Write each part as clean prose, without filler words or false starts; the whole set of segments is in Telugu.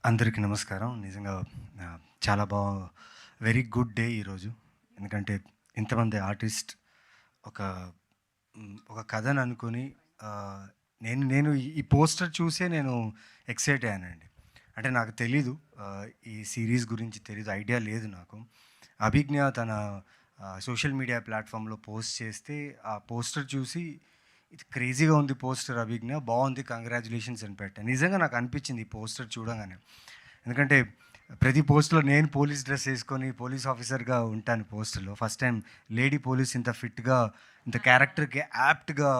అందరికీ నమస్కారం. నిజంగా చాలా వెరీ గుడ్ డే ఈరోజు. ఎందుకంటే ఇంతమంది ఆర్టిస్ట్ ఒక ఒక కథను అనుకొని ఆహ్, నేను నేను ఈ పోస్టర్ చూసే నేను ఎక్సైట్ అయ్యానండి. అంటే నాకు తెలీదు, ఈ సీరీస్ గురించి తెలీదు, ఐడియా లేదు నాకు. అభిజ్ఞ తన సోషల్ మీడియా ప్లాట్‌ఫామ్‌లో పోస్ట్ చేస్తే ఆ పోస్టర్ చూసి ఇది క్రేజీగా ఉంది పోస్టర్ అభిజ్ఞ, బాగుంది, కంగ్రాచ్యులేషన్స్ అని పెట్టాను. నిజంగా నాకు అనిపించింది ఈ పోస్టర్ చూడంగానే. ఎందుకంటే ప్రతి పోస్ట్‌లో నేను పోలీస్ డ్రెస్ ఏసుకొని పోలీస్ ఆఫీసర్‌గా ఉంటాను పోస్టర్‌లో. ఫస్ట్ టైం లేడీ పోలీస్ ఇంత ఫిట్‌గా, ఇంత క్యారెక్టర్‌కి యాప్ట్‌గా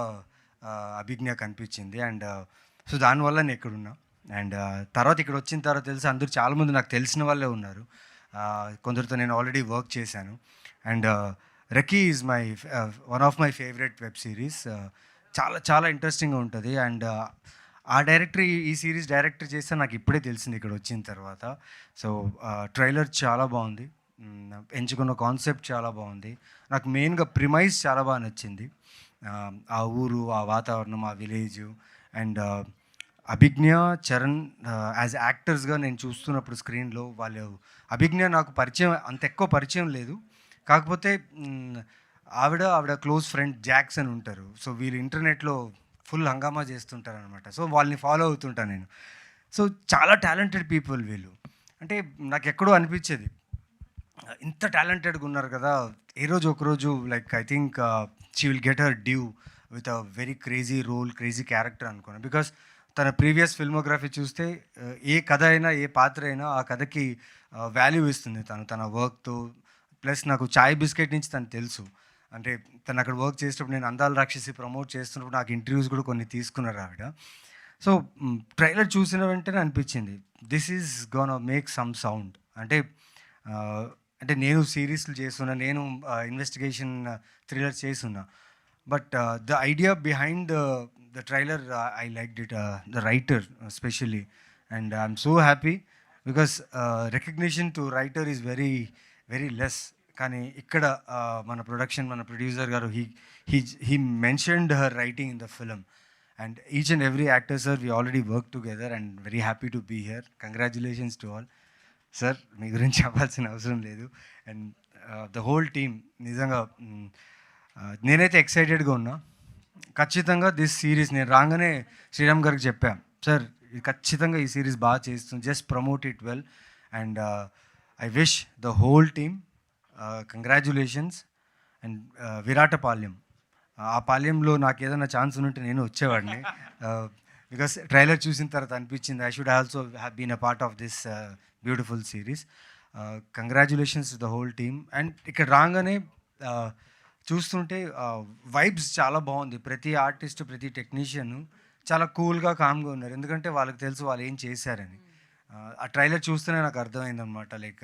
అభిజ్ఞ కనిపించింది. అండ్ సో దానివల్ల నేను ఇక్కడున్నా. అండ్ తర్వాత ఇక్కడొచ్చిన తర్వాత తెలిసి అందరూ చాలామంది నాకు తెలిసిన వాళ్ళే ఉన్నారు. కొందరితో నేను ఆల్రెడీ వర్క్ చేశాను. And 'recce' is one of my favourite web series. చాలా చాలా ఇంట్రెస్టింగ్‌గా ఉంటది. అండ్ ఆ డైరెక్టర్ ఈ సీరీస్ డైరెక్టర్ చేస్తే నాకు ఇప్పుడే తెలిసింది ఇక్కడ వచ్చిన తర్వాత. సో ట్రైలర్ చాలా బాగుంది. ఎంచుకున్న కాన్సెప్ట్ చాలా బాగుంది. నాకు మెయిన్‌గా ప్రిమైజ్ చాలా బాగా నచ్చింది. ఆ ఊరు, ఆ వాతావరణం, ఆ విలేజు. అండ్ అభిజ్ఞ, చరణ్ యాజ్ యాక్టర్స్‌గా నేను చూస్తున్నప్పుడు స్క్రీన్‌లో అభిజ్ఞ నాకు పరిచయం, అంత ఎక్కువ పరిచయం లేదు. కాకపోతే ఆవిడ క్లోజ్ ఫ్రెండ్ జాక్స్ అని ఉంటారు. సో వీళ్ళు ఇంటర్నెట్‌లో ఫుల్ హంగామా చేస్తుంటారనమాట. సో వాళ్ళని ఫాలో అవుతుంటాను నేను. సో చాలా టాలెంటెడ్ పీపుల్ వీళ్ళు. అంటే నాకెక్కడో అనిపించేది, ఇంత టాలెంటెడ్‌గా ఉన్నారు కదా! ఏ రోజు ఒకరోజు like I think she will get her due with a very crazy role, crazy character అనుకున్నాను. బికాస్ తన ప్రీవియస్ ఫిల్మోగ్రఫీ చూస్తే ఏ కథ అయినా, ఏ పాత్ర అయినా ఆ కథకి వాల్యూ ఇస్తుంది తన వర్క్‌తో. ప్లస్ నాకు 'చాయ్ బిస్కెట్' నుంచి తను తెలుసు. అంటే తను అక్కడ వర్క్ చేసేటప్పుడు నేను 'అందాల రాక్షసి' ప్రమోట్ చేస్తున్నప్పుడు నాకు ఇంటర్వ్యూస్ కూడా కొన్ని తీసుకున్నారు ఆవిడ. సో ట్రైలర్ చూసిన వెంటనే అనిపించింది, this is gonna make some sound. అంటే అంటే నేను సీరీస్‌లు చేస్తున్నా, నేను ఇన్వెస్టిగేషన్ థ్రిల్లర్స్ చేసున్నా. But the idea behind the trailer, I liked it. The writer specially. And I'm so happy because recognition to writer is very very less. కానీ ఇక్కడ మన ప్రొడ్యూసర్ గారు he mentioned her writing in the film. And each and every actor sir, we already work together and very happy to be here. Congratulations to all. Sir మీ గురించి చెప్పాల్సిన అవసరం లేదు. అండ్ ద హోల్ టీమ్ నిజంగా నేనైతే ఎక్సైటెడ్గా ఉన్నా. ఖచ్చితంగా దిస్ సిరీస్ నేను రాగానే శ్రీరామ్ గారికి చెప్పాను, సార్ ఇది ఖచ్చితంగా ఈ సిరీస్ బాగా చేస్తుంది, just promote it well. And I wish the whole team congratulations. And Viratapalem, ఆ పాలెంలో నాకు ఏదైనా ఛాన్స్ ఉంటే నేను వచ్చేవాడిని. బికాస్ ట్రైలర్ చూసిన తర్వాత అనిపించింది I should also have been a part of this beautiful series. Congratulations to the whole team. And ఇక్కడ రాగానే చూస్తుంటే వైబ్స్ చాలా బాగుంది. ప్రతి ఆర్టిస్ట్, ప్రతి టెక్నీషియన్ చాలా కూల్గా, కామ్గా ఉన్నారు. ఎందుకంటే వాళ్ళకి తెలుసు వాళ్ళు ఏం చేశారని. ఆ ట్రైలర్ చూస్తేనే నాకు అర్థమైందనమాట. Like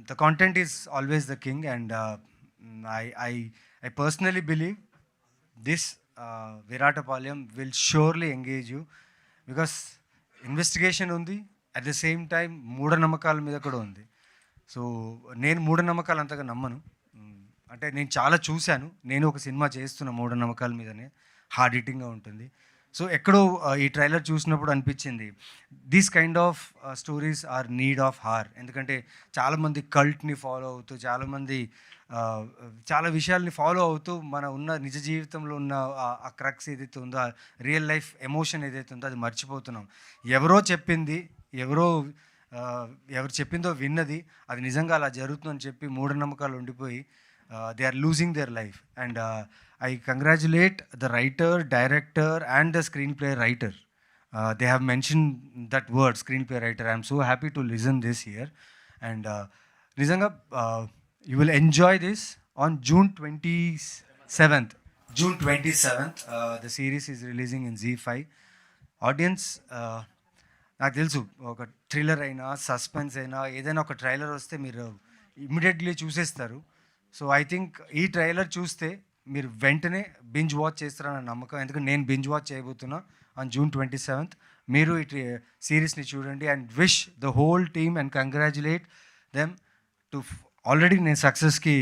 the content is always the king. And I I I personally believe this Viratapalem will surely engage you. Because investigation ఉంది, అట్ ద సేమ్ టైం మూఢనమ్మకాల మీద కూడా ఉంది. సో నేను మూఢనమ్మకాలు అంతగా నమ్మను. అంటే నేను చాలా చూశాను. నేను ఒక సినిమా చేస్తున్న మూఢనమ్మకాల మీదనే, హార్డ్ హిట్టింగ్గా ఉంటుంది. సో ఎక్కడో ఈ ట్రైలర్ చూసినప్పుడు అనిపించింది, these kind of stories are need of hour. ఎందుకంటే చాలామంది కల్ట్ని ఫాలో అవుతూ, చాలామంది చాలా విషయాల్ని ఫాలో అవుతూ మన ఉన్న నిజ జీవితంలో ఉన్న ఆ క్రక్స్ ఏదైతే ఉందో, ఆ రియల్ లైఫ్ ఎమోషన్ ఏదైతే ఉందో అది మర్చిపోతున్నాం. ఎవరో చెప్పింది, ఎవరో ఎవరు చెప్పిందో విన్నది అది నిజంగా అలా జరుగుతుందని చెప్పి మూఢనమ్మకాలు ఉండిపోయి they are losing their life. And I congratulate the writer, director and the screenplay writer. They have mentioned that word, screenplay writer. I am so happy to listen this here. And nizanga you will enjoy this on June 27th. June 27th, the series is releasing in Z5. Audience, నాకు తెలుసు ఒక థ్రిల్లర్ అయినా, సస్పెన్స్ అయినా, ఏదైనా ఒక ట్రైలర్ వస్తే మీరు ఇమ్మీడియట్లీ చూసేస్తారు. సో ఐ థింక్ ఈ ట్రైలర్ చూస్తే మీరు వెంటనే బింజ్ వాచ్ చేస్తారన్న నమ్మకం. ఎందుకంటే నేను బింజ్ వాచ్ చేయబోతున్నా ఆన్ June 27th. మీరు ఈ సిరీస్ని చూడండి. And wish the whole team and congratulate them to already నేను సక్సెస్కి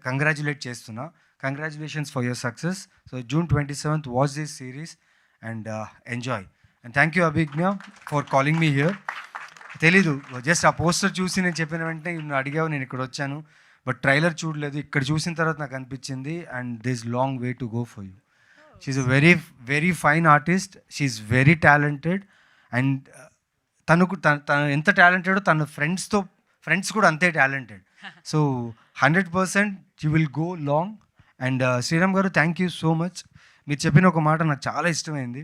కంగ్రాచులేట్ చేస్తున్నా. Congratulations for your success. So June 27th, watch this series and enjoy. And thank you, Abhigna, for calling me here. తెలీదు. జస్ట్ ఆ పోస్టర్ చూసి నేను చెప్పిన వెంటనే నువ్వు అడిగావు, నేను ఇక్కడొచ్చాను. బట్ ట్రైలర్ చూడలేదు. ఇక్కడ చూసిన తర్వాత నాకు అనిపించింది and this long way to go for you. She is a very, very fine artist. She is very talented and తను ఎంత టాలెంటెడో తన ఫ్రెండ్స్ కూడా అంతే talented. So 100% you will go long. And Sriram గారు, థ్యాంక్ యూ సో మచ్. మీరు చెప్పిన ఒక మాట నాకు చాలా ఇష్టమైంది.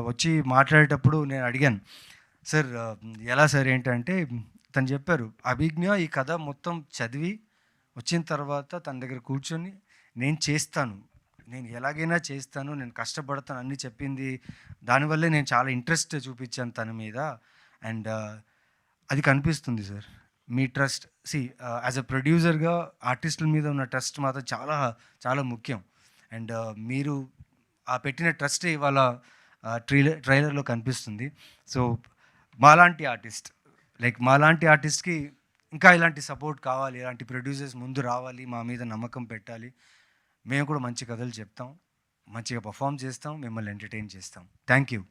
వచ్చి మాట్లాడేటప్పుడు నేను అడిగాను, సార్ ఎలా సార్ ఏంటంటే తను చెప్పారు, అభిజ్ఞ ఈ కథ మొత్తం చదివి వచ్చిన తర్వాత తన దగ్గర కూర్చొని నేను చేస్తాను, నేను ఎలాగైనా చేస్తాను, నేను కష్టపడతాను అన్నీ చెప్పింది. దానివల్లే నేను చాలా ఇంట్రెస్ట్ చూపించాను తన మీద. అండ్ అది కనిపిస్తుంది sir me trust. As a ప్రొడ్యూసర్గా ఆర్టిస్టుల మీద ఉన్న ట్రస్ట్ మాత్రం చాలా చాలా ముఖ్యం. అండ్ మీరు ఆ పెట్టిన ట్రస్ట్ ఇవాళ ట్రైలర్లో కనిపిస్తుంది. సో మాలాంటి ఆర్టిస్ట్కి ఇంకా ఇలాంటి సపోర్ట్ కావాలి, ఇలాంటి ప్రొడ్యూసర్స్ ముందు రావాలి, మా మీద నమ్మకం పెట్టాలి. మేము కూడా మంచి కథలు చెప్తాం, మంచిగా పర్ఫామ్ చేస్తాం, మిమ్మల్ని ఎంటర్టైన్ చేస్తాం. Thank you.